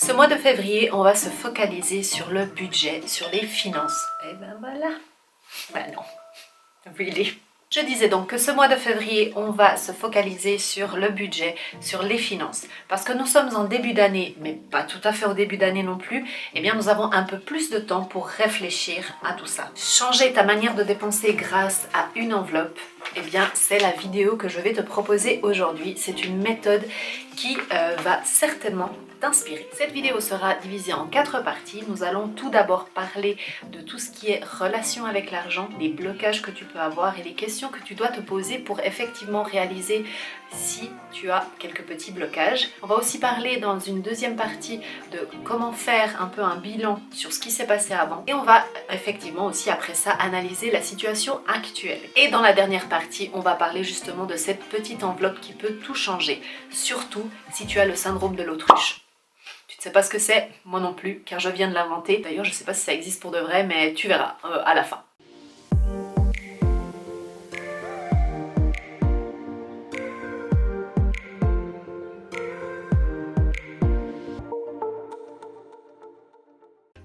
Ce mois de février, on va se focaliser sur le budget, sur les finances. Et ben voilà. Ben non. Really. Je disais donc que ce mois de février, on va se focaliser sur le budget, sur les finances. Parce que nous sommes en début d'année, mais pas tout à fait au début d'année non plus, eh bien nous avons un peu plus de temps pour réfléchir à tout ça. Changer ta manière de dépenser grâce à une enveloppe, eh bien c'est la vidéo que je vais te proposer aujourd'hui. C'est une méthode qui va certainement t'inspirer. Cette vidéo sera divisée en 4 parties. Nous allons tout d'abord parler de tout ce qui est relation avec l'argent, les blocages que tu peux avoir et les questions que tu dois te poser pour effectivement réaliser si tu as quelques petits blocages. On va aussi parler dans une deuxième partie de comment faire un peu un bilan sur ce qui s'est passé avant. Et on va effectivement aussi après ça analyser la situation actuelle. Et dans la dernière partie, on va parler justement de cette petite enveloppe qui peut tout changer. Surtout si tu as le syndrome de l'autruche. Tu ne sais pas ce que c'est, moi non plus, car je viens de l'inventer. D'ailleurs, je ne sais pas si ça existe pour de vrai, mais tu verras à la fin.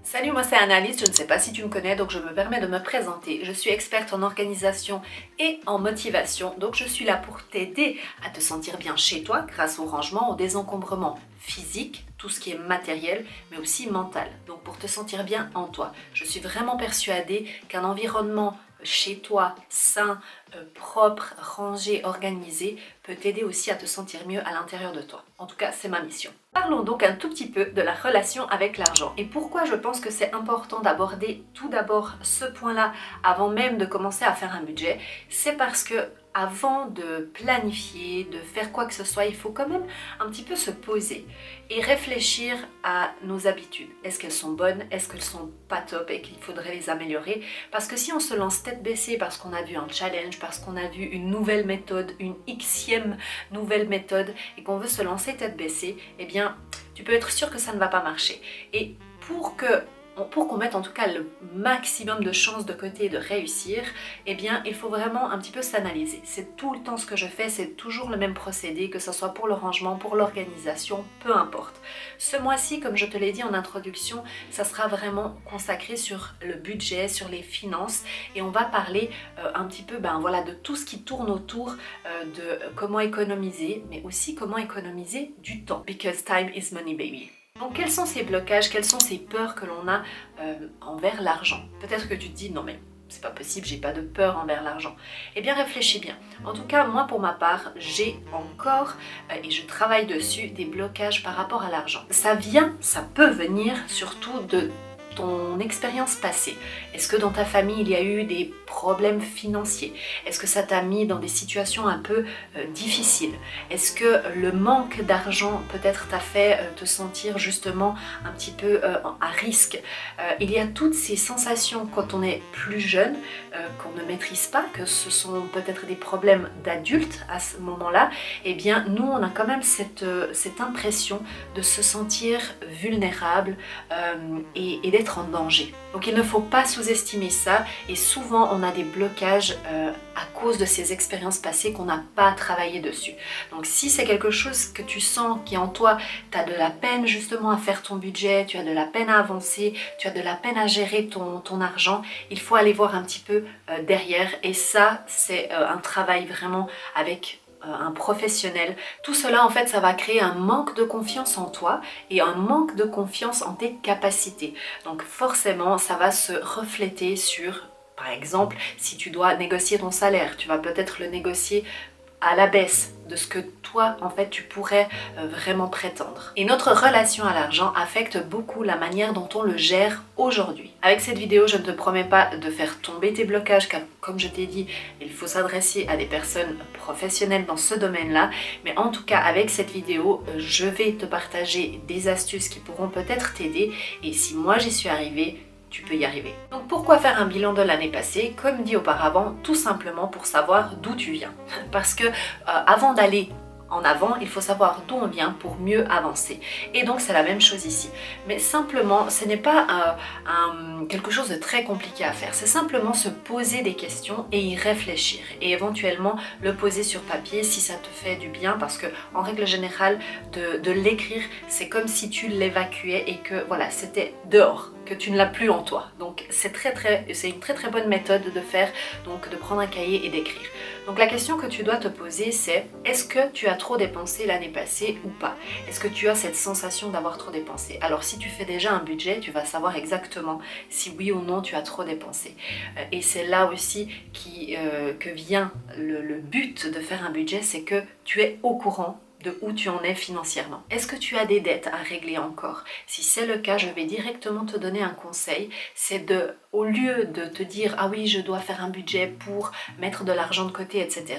Salut, moi c'est Annalise, je ne sais pas si tu me connais, donc je me permets de me présenter. Je suis experte en organisation et en motivation, donc je suis là pour t'aider à te sentir bien chez toi grâce au rangement, au désencombrement physique, tout ce qui est matériel, mais aussi mental. Donc pour te sentir bien en toi. Je suis vraiment persuadée qu'un environnement chez toi, sain, propre, rangé, organisé, peut t'aider aussi à te sentir mieux à l'intérieur de toi. En tout cas, c'est ma mission. Parlons donc un tout petit peu de la relation avec l'argent. Et pourquoi je pense que c'est important d'aborder tout d'abord ce point-là avant même de commencer à faire un budget, c'est parce que avant de planifier, de faire quoi que ce soit, il faut quand même un petit peu se poser et réfléchir à nos habitudes. Est-ce qu'elles sont bonnes? Est-ce qu'elles sont pas top et qu'il faudrait les améliorer? Parce que si on se lance tête baissée parce qu'on a vu un challenge, parce qu'on a vu une nouvelle méthode, une xème nouvelle méthode et qu'on veut se lancer tête baissée, eh bien tu peux être sûr que ça ne va pas marcher. Et pour qu'on mette en tout cas le maximum de chances de côté de réussir, eh bien il faut vraiment un petit peu s'analyser. C'est tout le temps ce que je fais, c'est toujours le même procédé, que ce soit pour le rangement, pour l'organisation, peu importe. Ce mois-ci, comme je te l'ai dit en introduction, ça sera vraiment consacré sur le budget, sur les finances, et on va parler un petit peu voilà, de tout ce qui tourne autour de comment économiser, mais aussi comment économiser du temps. Because time is money, baby. Donc quels sont ces blocages, quelles sont ces peurs que l'on a envers l'argent? Peut-être que tu te dis non mais c'est pas possible, j'ai pas de peur envers l'argent. Eh bien réfléchis bien. En tout cas moi pour ma part j'ai encore et je travaille dessus des blocages par rapport à l'argent. Ça peut venir surtout de ton expérience passée. Est-ce que dans ta famille il y a eu des problèmes financiers? Est-ce que ça t'a mis dans des situations un peu difficiles? Est-ce que le manque d'argent peut-être t'a fait te sentir justement un petit peu à risque? Il y a toutes ces sensations quand on est plus jeune qu'on ne maîtrise pas, que ce sont peut-être des problèmes d'adultes à ce moment-là. Eh bien nous on a quand même cette impression de se sentir vulnérable et d'être en danger. Donc il ne faut pas sous-estimer ça, et souvent on a des blocages à cause de ces expériences passées qu'on n'a pas travaillé dessus. Donc si c'est quelque chose que tu sens qui en toi, tu as de la peine justement à faire ton budget, tu as de la peine à avancer, tu as de la peine à gérer ton argent, il faut aller voir un petit peu derrière, et ça c'est un travail vraiment avec un professionnel. Tout cela en fait ça va créer un manque de confiance en toi et un manque de confiance en tes capacités. Donc forcément ça va se refléter sur, par exemple, si tu dois négocier ton salaire, tu vas peut-être le négocier à la baisse de ce que toi en fait tu pourrais vraiment prétendre. Et notre relation à l'argent affecte beaucoup la manière dont on le gère aujourd'hui. Avec cette vidéo je ne te promets pas de faire tomber tes blocages, car comme je t'ai dit il faut s'adresser à des personnes professionnelles dans ce domaine là, mais en tout cas avec cette vidéo je vais te partager des astuces qui pourront peut-être t'aider, et si moi j'y suis arrivée, tu peux y arriver. Donc pourquoi faire un bilan de l'année passée? Comme dit auparavant, tout simplement pour savoir d'où tu viens. Parce que avant d'aller en avant, il faut savoir d'où on vient pour mieux avancer. Et donc c'est la même chose ici. Mais simplement, ce n'est pas quelque chose de très compliqué à faire. C'est simplement se poser des questions et y réfléchir. Et éventuellement le poser sur papier si ça te fait du bien. Parce que en règle générale, de l'écrire, c'est comme si tu l'évacuais et que voilà, c'était dehors, que tu ne l'as plus en toi. Donc c'est une très bonne méthode de faire, donc de prendre un cahier et d'écrire. Donc la question que tu dois te poser, c'est est-ce que tu as trop dépensé l'année passée ou pas? Est-ce que tu as cette sensation d'avoir trop dépensé? Alors si tu fais déjà un budget, tu vas savoir exactement si oui ou non tu as trop dépensé. Et c'est là aussi que vient le but de faire un budget, c'est que tu es au courant de où tu en es financièrement. Est-ce que tu as des dettes à régler encore? Si c'est le cas, je vais directement te donner un conseil, c'est au lieu de te dire « Ah oui, je dois faire un budget pour mettre de l'argent de côté, etc. »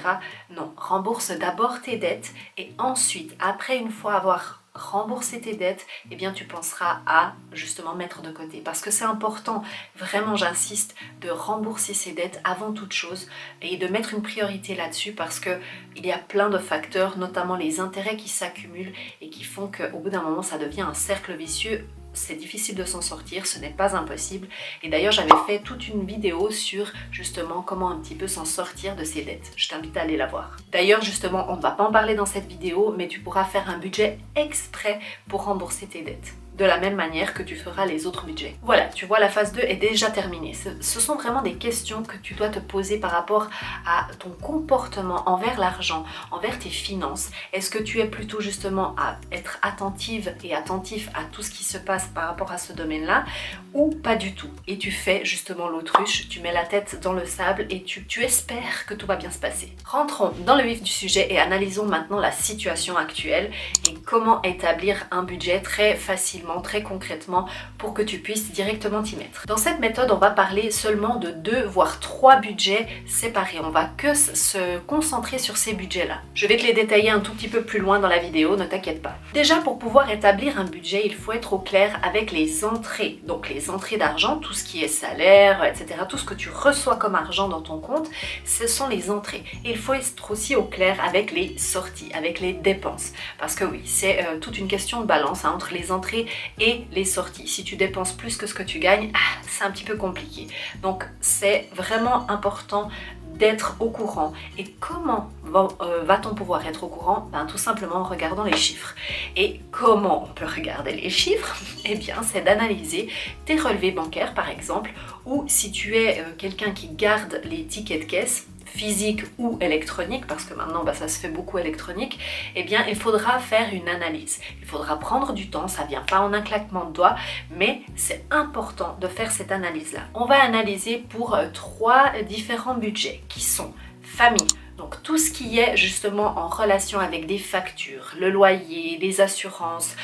Non, rembourse d'abord tes dettes et ensuite, après une fois avoir rembourser tes dettes, eh bien tu penseras à justement mettre de côté. Parce que c'est important, vraiment j'insiste, de rembourser ses dettes avant toute chose et de mettre une priorité là-dessus parce que il y a plein de facteurs, notamment les intérêts qui s'accumulent et qui font qu'au bout d'un moment ça devient un cercle vicieux. C'est difficile de s'en sortir, ce n'est pas impossible. Et d'ailleurs, j'avais fait toute une vidéo sur justement comment un petit peu s'en sortir de ces dettes. Je t'invite à aller la voir. D'ailleurs, justement, on ne va pas en parler dans cette vidéo, mais tu pourras faire un budget exprès pour rembourser tes dettes. De la même manière que tu feras les autres budgets. Voilà, tu vois, la phase 2 est déjà terminée. Ce sont vraiment des questions que tu dois te poser par rapport à ton comportement envers l'argent, envers tes finances. Est-ce que tu es plutôt justement à être attentive et attentif à tout ce qui se passe par rapport à ce domaine-là ou pas du tout? Et tu fais justement l'autruche, tu mets la tête dans le sable et tu espères que tout va bien se passer. Rentrons dans le vif du sujet et analysons maintenant la situation actuelle et comment établir un budget très facilement, très concrètement pour que tu puisses directement t'y mettre. Dans cette méthode, on va parler seulement de 2 voire 3 budgets séparés. On va que se concentrer sur ces budgets-là. Je vais te les détailler un tout petit peu plus loin dans la vidéo, ne t'inquiète pas. Déjà, pour pouvoir établir un budget, il faut être au clair avec les entrées. Donc les entrées d'argent, tout ce qui est salaire, etc. Tout ce que tu reçois comme argent dans ton compte, ce sont les entrées. Et il faut être aussi au clair avec les sorties, avec les dépenses. Parce que oui, c'est toute une question de balance entre les entrées et les sorties. Si tu dépenses plus que ce que tu gagnes, c'est un petit peu compliqué. Donc c'est vraiment important d'être au courant. Et comment va-t-on pouvoir être au courant? Tout simplement en regardant les chiffres. Et comment on peut regarder les chiffres? Eh bien, c'est d'analyser tes relevés bancaires par exemple, ou si tu es quelqu'un qui garde les tickets de caisse, physique ou électronique, parce que maintenant ça se fait beaucoup électronique, eh bien il faudra faire une analyse. Il faudra prendre du temps, ça vient pas en un claquement de doigts, mais c'est important de faire cette analyse-là. On va analyser pour 3 différents budgets qui sont famille. Donc tout ce qui est justement en relation avec des factures, le loyer, les assurances,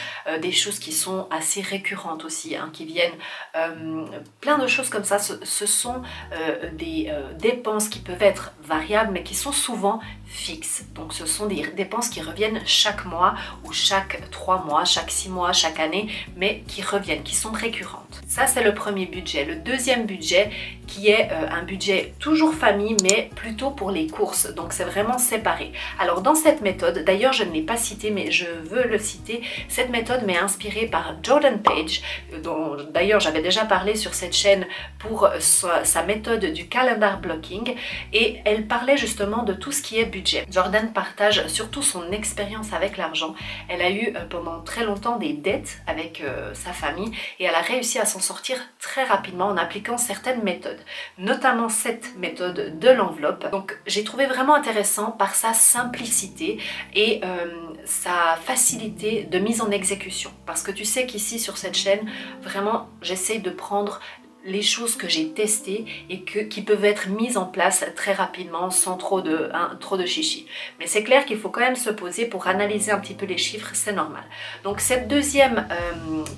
des choses qui sont assez récurrentes aussi, qui viennent, plein de choses comme ça, ce sont des dépenses qui peuvent être variables mais qui sont souvent fixes. Donc ce sont des dépenses qui reviennent chaque mois ou chaque 3 mois, chaque 6 mois, chaque année, mais qui reviennent, qui sont récurrentes. Ça c'est le premier budget. Le deuxième budget qui est un budget toujours famille mais plutôt pour les courses. Donc c'est vraiment séparé. Alors dans cette méthode, d'ailleurs je ne l'ai pas cité mais je veux le citer, cette méthode m'est inspirée par Jordan Page, dont d'ailleurs j'avais déjà parlé sur cette chaîne pour sa méthode du calendar blocking, et elle parlait justement de tout ce qui est budget. Jordan partage surtout son expérience avec l'argent. Elle a eu pendant très longtemps des dettes avec sa famille et elle a réussi à s'en sortir très rapidement en appliquant certaines méthodes, notamment cette méthode de l'enveloppe. Donc j'ai trouvé vraiment intéressant par sa simplicité et sa facilité de mise en exécution, parce que tu sais qu'ici sur cette chaîne vraiment j'essaye de prendre les choses que j'ai testées et qui peuvent être mises en place très rapidement sans trop de chichi. Mais c'est clair qu'il faut quand même se poser pour analyser un petit peu les chiffres, c'est normal. Donc cette deuxième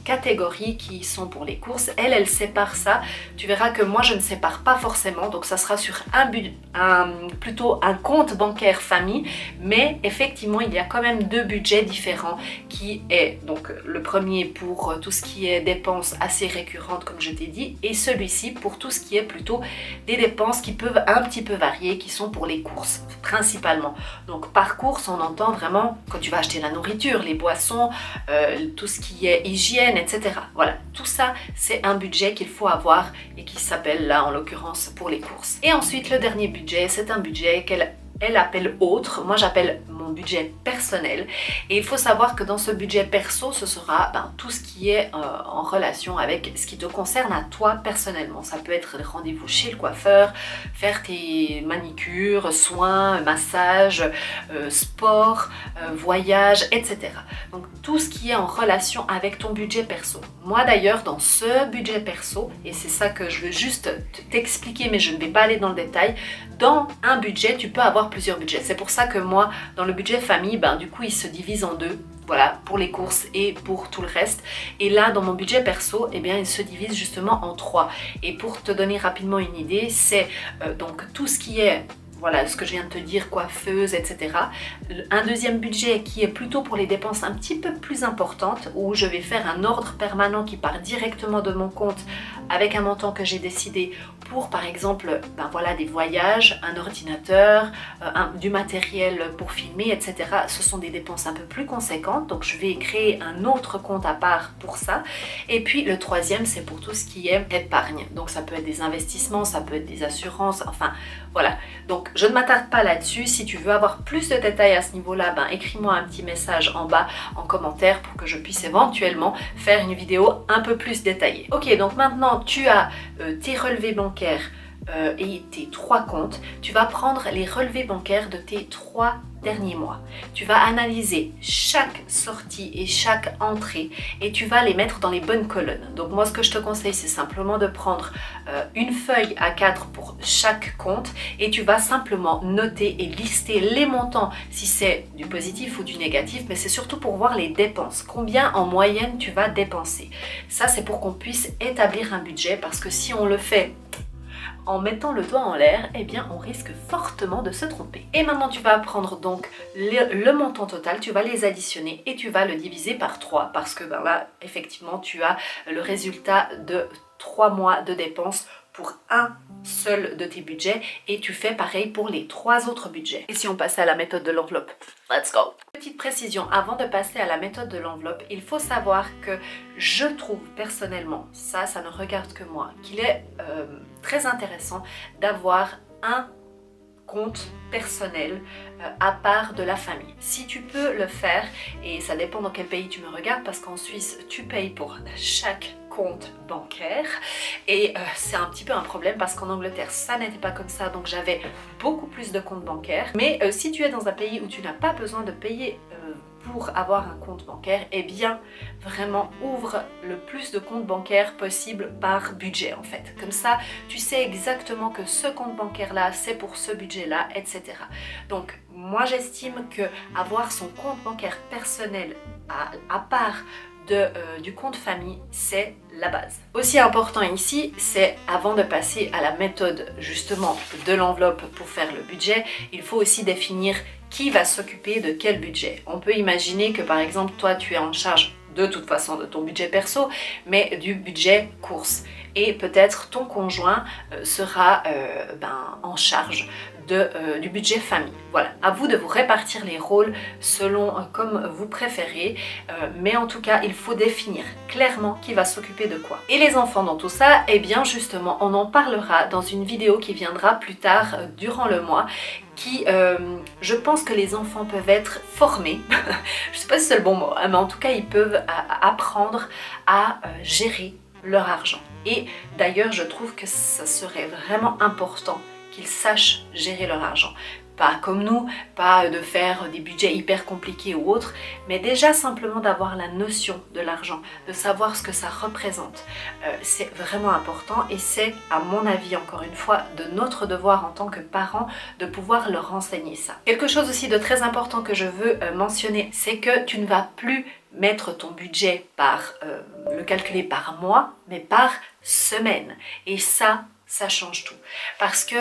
catégorie qui sont pour les courses, elle sépare ça. Tu verras que moi je ne sépare pas forcément, donc ça sera sur plutôt un compte bancaire famille, mais effectivement il y a quand même 2 budgets différents qui est donc le premier pour tout ce qui est dépenses assez récurrentes comme je t'ai dit, et celui-ci pour tout ce qui est plutôt des dépenses qui peuvent un petit peu varier, qui sont pour les courses principalement. Donc par course, on entend vraiment quand tu vas acheter la nourriture, les boissons, tout ce qui est hygiène, etc. Voilà, tout ça, c'est un budget qu'il faut avoir et qui s'appelle là en l'occurrence pour les courses. Et ensuite, le dernier budget, c'est un budget elle appelle autre, moi j'appelle mon budget personnel, et il faut savoir que dans ce budget perso, ce sera tout ce qui est en relation avec ce qui te concerne à toi personnellement. Ça peut être des rendez-vous chez le coiffeur, faire tes manicures, soins, massages, sport, voyage, etc. Donc tout ce qui est en relation avec ton budget perso. Moi d'ailleurs, dans ce budget perso, et c'est ça que je veux juste t'expliquer, mais je ne vais pas aller dans le détail, dans un budget, tu peux avoir plusieurs budgets. C'est pour ça que moi, dans le budget famille, du coup, il se divise en deux. Voilà, pour les courses et pour tout le reste. Et là, dans mon budget perso, eh bien, il se divise justement en 3. Et pour te donner rapidement une idée, c'est donc tout ce qui est... Voilà ce que je viens de te dire, coiffeuse, etc. Un deuxième budget qui est plutôt pour les dépenses un petit peu plus importantes, où je vais faire un ordre permanent qui part directement de mon compte avec un montant que j'ai décidé pour, par exemple, voilà, des voyages, un ordinateur, du matériel pour filmer, etc. Ce sont des dépenses un peu plus conséquentes, donc je vais créer un autre compte à part pour ça. Et puis le troisième, c'est pour tout ce qui est épargne. Donc ça peut être des investissements, ça peut être des assurances, enfin voilà. Donc je ne m'attarde pas là-dessus. Si tu veux avoir plus de détails à ce niveau-là, écris-moi un petit message en bas en commentaire pour que je puisse éventuellement faire une vidéo un peu plus détaillée. Ok, donc maintenant tu as tes relevés bancaires et tes 3 comptes. Tu vas prendre les relevés bancaires de tes 3 derniers mois. Tu vas analyser chaque sortie et chaque entrée et tu vas les mettre dans les bonnes colonnes. Donc moi, ce que je te conseille, c'est simplement de prendre une feuille A4 pour chaque compte et tu vas simplement noter et lister les montants, si c'est du positif ou du négatif, mais c'est surtout pour voir les dépenses. Combien en moyenne tu vas dépenser. Ça, c'est pour qu'on puisse établir un budget, parce que si on le fait en mettant le doigt en l'air, eh bien on risque fortement de se tromper. Et maintenant tu vas prendre donc le montant total, tu vas les additionner et tu vas le diviser par 3 parce que là effectivement tu as le résultat de 3 mois de dépenses pour un seul de tes budgets et tu fais pareil pour les 3 autres budgets. Et si on passait à la méthode de l'enveloppe, let's go! Petite précision, avant de passer à la méthode de l'enveloppe, il faut savoir que je trouve personnellement, ça ne regarde que moi, qu'il est très intéressant d'avoir un compte personnel à part de la famille. Si tu peux le faire, et ça dépend dans quel pays tu me regardes, parce qu'en Suisse tu payes pour chaque compte bancaire et c'est un petit peu un problème parce qu'en Angleterre ça n'était pas comme ça, donc j'avais beaucoup plus de comptes bancaires. Mais si tu es dans un pays où tu n'as pas besoin de payer pour avoir un compte bancaire, eh bien vraiment ouvre le plus de comptes bancaires possible par budget en fait. Comme ça tu sais exactement que ce compte bancaire là c'est pour ce budget là, etc. Donc moi j'estime que avoir son compte bancaire personnel à part du compte famille, c'est la base. Aussi important ici, c'est avant de passer à la méthode justement de l'enveloppe pour faire le budget, il faut aussi définir qui va s'occuper de quel budget. On peut imaginer que par exemple toi tu es en charge de toute façon de ton budget perso, mais du budget course. Et peut-être ton conjoint sera en charge du budget famille. Voilà, à vous de vous répartir les rôles selon comme vous préférez, mais en tout cas il faut définir clairement qui va s'occuper de quoi. Et les enfants dans tout ça, eh bien justement on en parlera dans une vidéo qui viendra plus tard durant le mois, qui je pense que les enfants peuvent être formés, je sais pas si c'est le bon mot, mais en tout cas ils peuvent apprendre à gérer leur argent. Et d'ailleurs je trouve que ça serait vraiment important qu'ils sachent gérer leur argent. Pas comme nous, pas de faire des budgets hyper compliqués ou autres, mais déjà simplement d'avoir la notion de l'argent, de savoir ce que ça représente. C'est vraiment important et c'est, à mon avis, encore une fois, de notre devoir en tant que parents de pouvoir leur enseigner ça. Quelque chose aussi de très important que je veux mentionner, c'est que tu ne vas plus mettre ton budget le calculer par mois, mais par semaine. Et ça, ça change tout. Parce que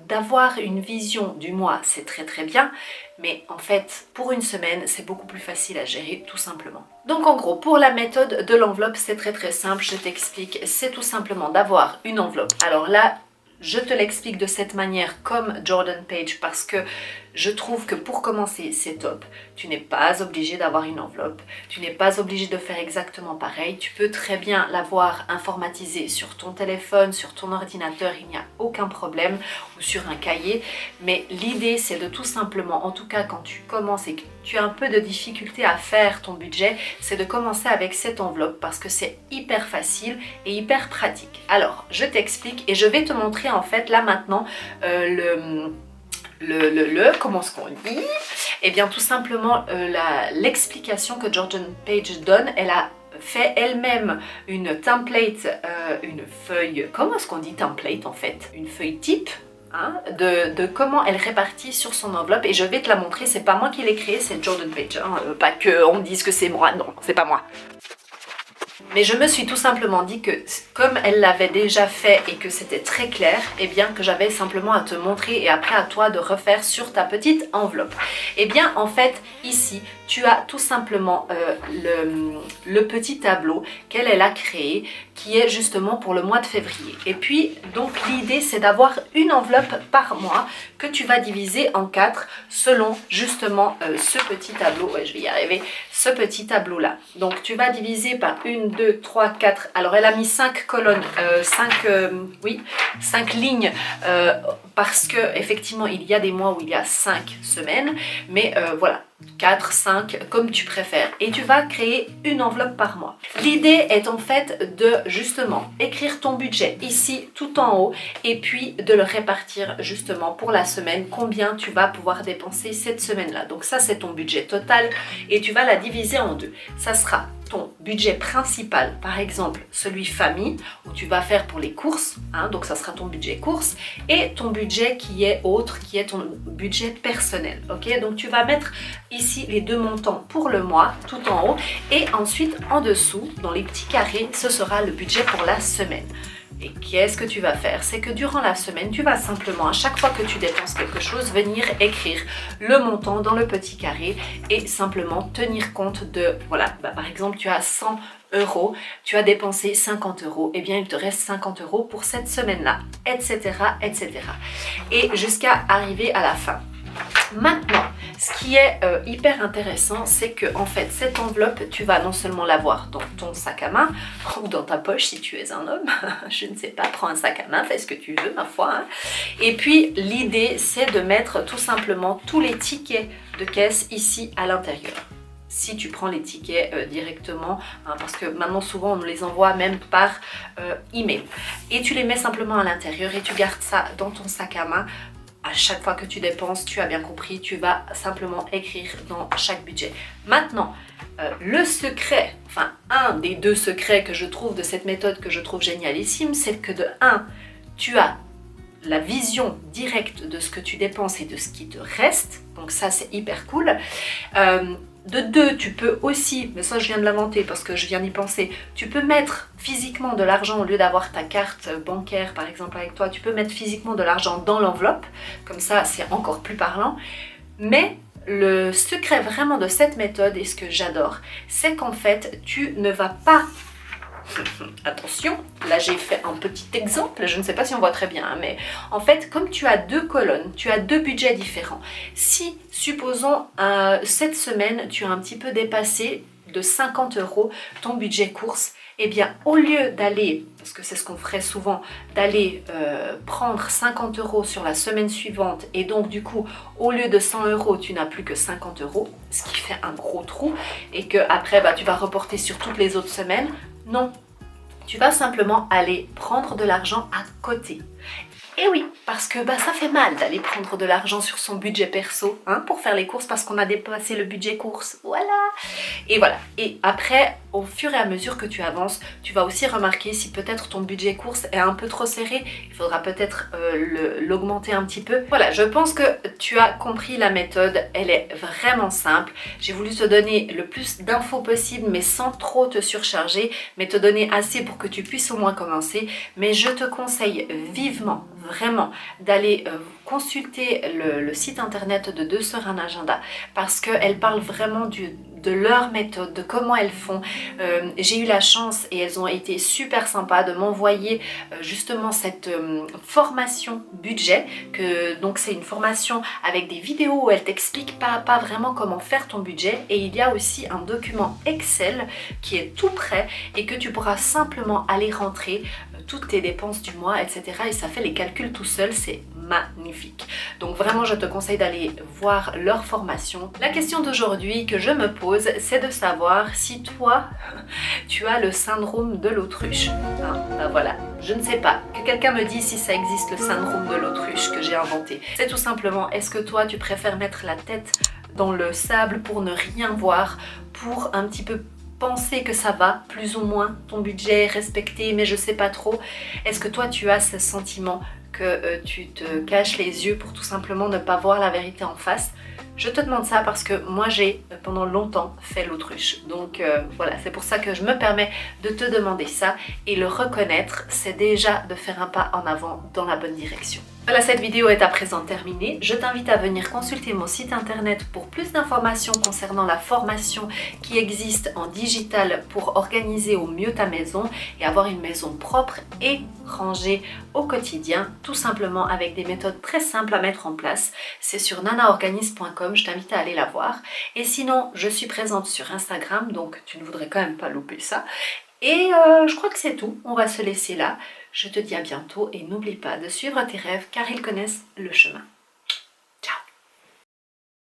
d'avoir une vision du mois, c'est très très bien, mais en fait, pour une semaine, c'est beaucoup plus facile à gérer, tout simplement. Donc en gros, pour la méthode de l'enveloppe, c'est très très simple, je t'explique. C'est tout simplement d'avoir une enveloppe. Alors là, je te l'explique de cette manière comme Jordan Page parce que je trouve que pour commencer, c'est top. Tu n'es pas obligé d'avoir une enveloppe. Tu n'es pas obligé de faire exactement pareil. Tu peux très bien l'avoir informatisée sur ton téléphone, sur ton ordinateur, il n'y a aucun problème, ou sur un cahier. Mais l'idée, c'est de tout simplement, en tout cas quand tu commences et que tu as un peu de difficulté à faire ton budget, c'est de commencer avec cette enveloppe parce que c'est hyper facile et hyper pratique. Alors, je t'explique et je vais te montrer en fait là maintenant comment est-ce qu'on dit? Eh bien tout simplement l'explication que Jordan Page donne, elle a fait elle-même une template, une feuille, comment est-ce qu'on dit template en fait? Une feuille type hein, de comment elle répartit sur son enveloppe et je vais te la montrer, c'est pas moi qui l'ai créée, c'est Jordan Page, hein, pas qu'on me dise que c'est moi, non, c'est pas moi. Mais je me suis tout simplement dit que comme elle l'avait déjà fait et que c'était très clair, eh bien que j'avais simplement à te montrer et après à toi de refaire sur ta petite enveloppe. Eh bien en fait ici tu as tout simplement le petit tableau qu'elle a créé qui est justement pour le mois de février. Et puis donc l'idée c'est d'avoir une enveloppe par mois que tu vas diviser en 4 selon justement ce petit tableau, ouais je vais y arriver, ce petit tableau là. Donc tu vas diviser par 1, 2, 3, 4, alors elle a mis 5 colonnes, 5 lignes parce que effectivement il y a des mois où il y a 5 semaines, mais voilà. 4, 5, comme tu préfères. Et tu vas créer une enveloppe par mois. L'idée est en fait de justement écrire ton budget ici tout en haut et puis de le répartir justement pour la semaine, combien tu vas pouvoir dépenser cette semaine-là. Donc ça c'est ton budget total et tu vas la diviser en deux. Ça sera ton budget principal, par exemple celui famille, où tu vas faire pour les courses, hein, donc ça sera ton budget courses, et ton budget qui est autre, qui est ton budget personnel, ok? Donc tu vas mettre ici les deux montants pour le mois, tout en haut, et ensuite en dessous, dans les petits carrés, ce sera le budget pour la semaine. Et qu'est-ce que tu vas faire? C'est que durant la semaine, tu vas simplement, à chaque fois que tu dépenses quelque chose, venir écrire le montant dans le petit carré et simplement tenir compte de, voilà, par exemple, tu as 100 euros, tu as dépensé 50 euros, et bien il te reste 50 euros pour cette semaine-là, etc., etc. Et jusqu'à arriver à la fin. Maintenant, ce qui est hyper intéressant, c'est que en fait cette enveloppe, tu vas non seulement l'avoir dans ton sac à main ou dans ta poche si tu es un homme, je ne sais pas, prends un sac à main, fais ce que tu veux ma foi. Hein. Et puis l'idée, c'est de mettre tout simplement tous les tickets de caisse ici à l'intérieur. Si tu prends les tickets directement, hein, parce que maintenant souvent on nous les envoie même par email. Et tu les mets simplement à l'intérieur et tu gardes ça dans ton sac à main. À chaque fois que tu dépenses, tu as bien compris, tu vas simplement écrire dans chaque budget. Maintenant, le secret, enfin un des deux secrets que je trouve de cette méthode que je trouve génialissime, c'est que de 1, tu as la vision directe de ce que tu dépenses et de ce qui te reste. Donc ça, c'est hyper cool. De 2, tu peux aussi, mais ça je viens de l'inventer parce que je viens d'y penser, tu peux mettre physiquement de l'argent au lieu d'avoir ta carte bancaire par exemple avec toi, tu peux mettre physiquement de l'argent dans l'enveloppe, comme ça c'est encore plus parlant. Mais le secret vraiment de cette méthode et ce que j'adore, c'est qu'en fait tu ne vas pas... Attention, là j'ai fait un petit exemple, je ne sais pas si on voit très bien, hein, mais en fait comme tu as deux colonnes, tu as deux budgets différents. Si, supposons, cette semaine tu as un petit peu dépassé de 50 euros ton budget course, eh bien au lieu d'aller, parce que c'est ce qu'on ferait souvent, d'aller prendre 50 euros sur la semaine suivante et donc du coup au lieu de 100 euros tu n'as plus que 50 euros, ce qui fait un gros trou et que après tu vas reporter sur toutes les autres semaines. Non, tu vas simplement aller prendre de l'argent à côté. Et oui, parce que ça fait mal d'aller prendre de l'argent sur son budget perso, hein, pour faire les courses parce qu'on a dépassé le budget course, voilà. Et voilà, et après, au fur et à mesure que tu avances, tu vas aussi remarquer si peut-être ton budget course est un peu trop serré, il faudra peut-être l'augmenter un petit peu. Voilà, je pense que tu as compris la méthode, elle est vraiment simple. J'ai voulu te donner le plus d'infos possible, mais sans trop te surcharger, mais te donner assez pour que tu puisses au moins commencer. Mais je te conseille vivement, vraiment, d'aller consulter le site internet de Deux Sœurs un Agenda, parce qu'elles parlent vraiment de leur méthode, de comment elles font. J'ai eu la chance, et elles ont été super sympas, de m'envoyer justement cette formation budget, donc c'est une formation avec des vidéos où elles t'expliquent pas à pas vraiment comment faire ton budget, et il y a aussi un document Excel qui est tout prêt et que tu pourras simplement aller rentrer toutes tes dépenses du mois, etc. Et ça fait les calculs tout seul, c'est magnifique. Donc vraiment, je te conseille d'aller voir leur formation. La question d'aujourd'hui que je me pose, c'est de savoir si toi, tu as le syndrome de l'autruche. Hein, voilà, je ne sais pas. Que quelqu'un me dise si ça existe, le syndrome de l'autruche que j'ai inventé. C'est tout simplement, est-ce que toi, tu préfères mettre la tête dans le sable pour ne rien voir, pour un petit peu penser que ça va, plus ou moins, ton budget est respecté, mais je sais pas trop. Est-ce que toi, tu as ce sentiment que tu te caches les yeux pour tout simplement ne pas voir la vérité en face? Je te demande ça parce que moi j'ai pendant longtemps fait l'autruche. Donc voilà, c'est pour ça que je me permets de te demander ça, et le reconnaître, c'est déjà de faire un pas en avant dans la bonne direction. Voilà, cette vidéo est à présent terminée. Je t'invite à venir consulter mon site internet pour plus d'informations concernant la formation qui existe en digital pour organiser au mieux ta maison et avoir une maison propre et rangée au quotidien, tout simplement avec des méthodes très simples à mettre en place. C'est sur nanaorganise.com, je t'invite à aller la voir. Et sinon, je suis présente sur Instagram, donc tu ne voudrais quand même pas louper ça. Et je crois que c'est tout, on va se laisser là. Je te dis à bientôt et n'oublie pas de suivre tes rêves car ils connaissent le chemin.